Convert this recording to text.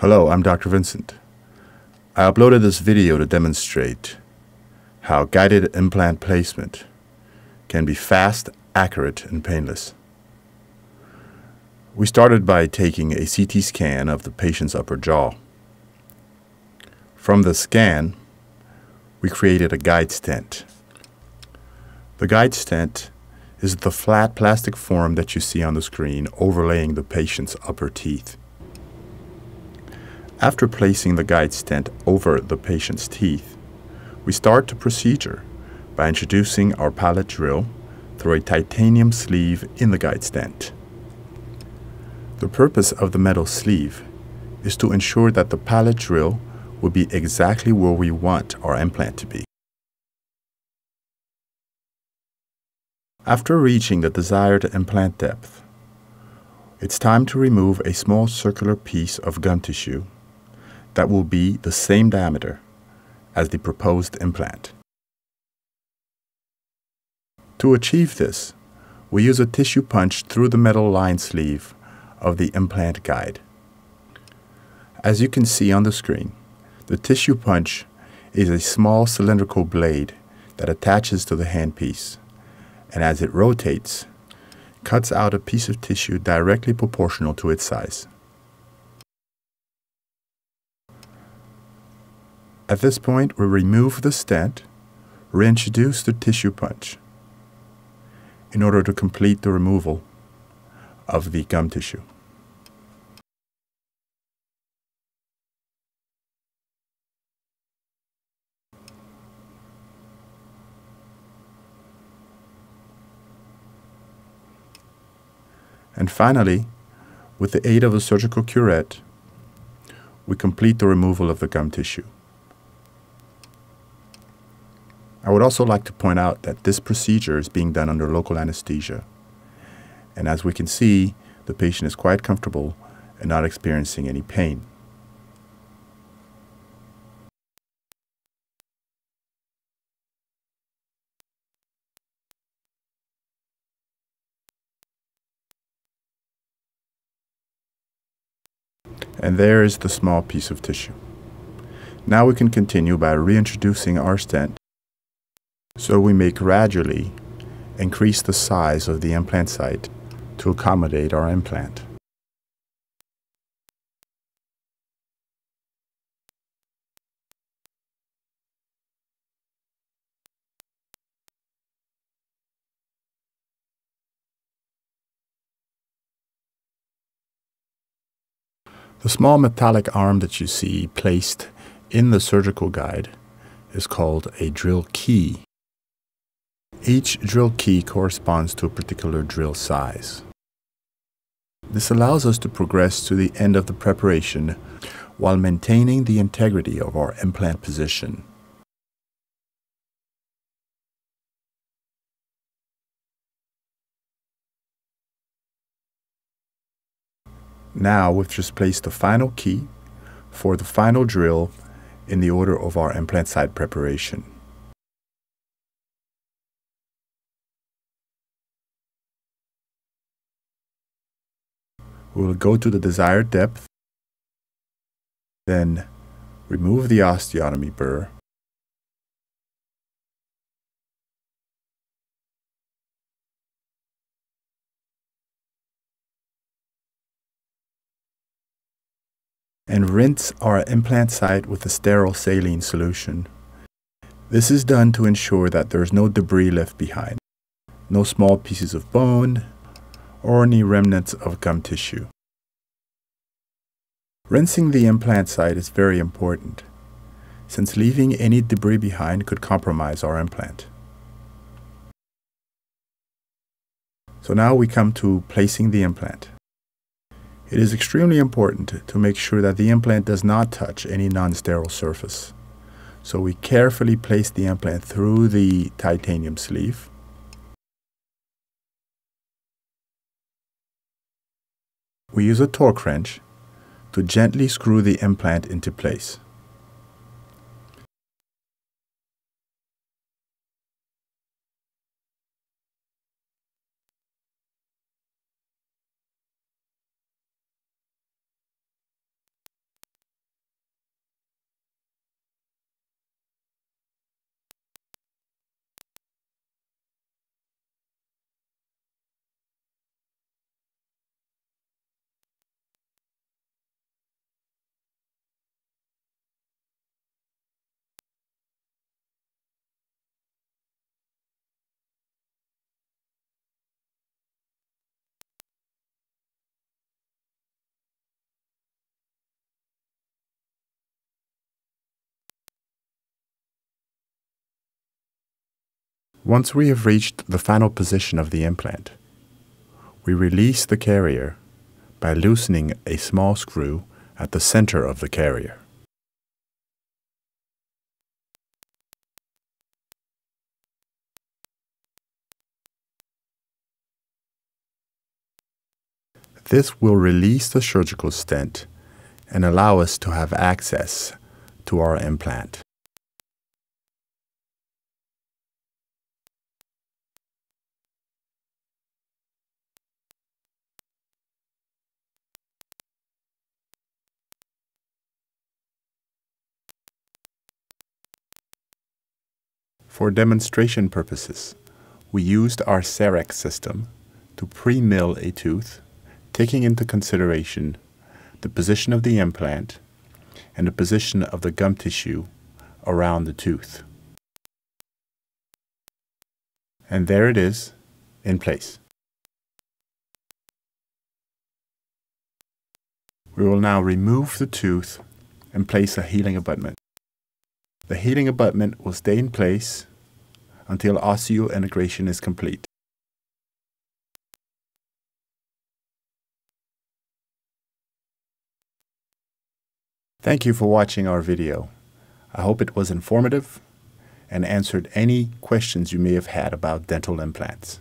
Hello, I'm Dr. Vincent. I uploaded this video to demonstrate how guided implant placement can be fast, accurate, and painless. We started by taking a CT scan of the patient's upper jaw. From the scan, we created a guide stent. The guide stent is the flat plastic form that you see on the screen overlaying the patient's upper teeth. After placing the guide stent over the patient's teeth, we start the procedure by introducing our pallet drill through a titanium sleeve in the guide stent. The purpose of the metal sleeve is to ensure that the pallet drill will be exactly where we want our implant to be. After reaching the desired implant depth, it's time to remove a small circular piece of gum tissue that will be the same diameter as the proposed implant. To achieve this, we use a tissue punch through the metal lined sleeve of the implant guide. As you can see on the screen, the tissue punch is a small cylindrical blade that attaches to the handpiece, and as it rotates, cuts out a piece of tissue directly proportional to its size. At this point, we remove the stent, reintroduce the tissue punch in order to complete the removal of the gum tissue. And finally, with the aid of a surgical curette, we complete the removal of the gum tissue. I would also like to point out that this procedure is being done under local anesthesia. And as we can see, the patient is quite comfortable and not experiencing any pain. And there is the small piece of tissue. Now we can continue by reintroducing our stent, so we may gradually increase the size of the implant site to accommodate our implant. The small metallic arm that you see placed in the surgical guide is called a drill key. Each drill key corresponds to a particular drill size. This allows us to progress to the end of the preparation while maintaining the integrity of our implant position. Now we've just placed the final key for the final drill in the order of our implant site preparation. We will go to the desired depth, then remove the osteotomy burr, and rinse our implant site with a sterile saline solution. This is done to ensure that there is no debris left behind, no small pieces of bone, or any remnants of gum tissue. Rinsing the implant site is very important, since leaving any debris behind could compromise our implant. So now we come to placing the implant. It is extremely important to make sure that the implant does not touch any non-sterile surface. So we carefully place the implant through the titanium sleeve. We use a torque wrench to gently screw the implant into place. Once we have reached the final position of the implant, we release the carrier by loosening a small screw at the center of the carrier. This will release the surgical stent and allow us to have access to our implant. For demonstration purposes, we used our CEREC system to pre-mill a tooth, taking into consideration the position of the implant and the position of the gum tissue around the tooth. And there it is, in place. We will now remove the tooth and place a healing abutment. The healing abutment will stay in place until osseointegration is complete. Thank you for watching our video. I hope it was informative and answered any questions you may have had about dental implants.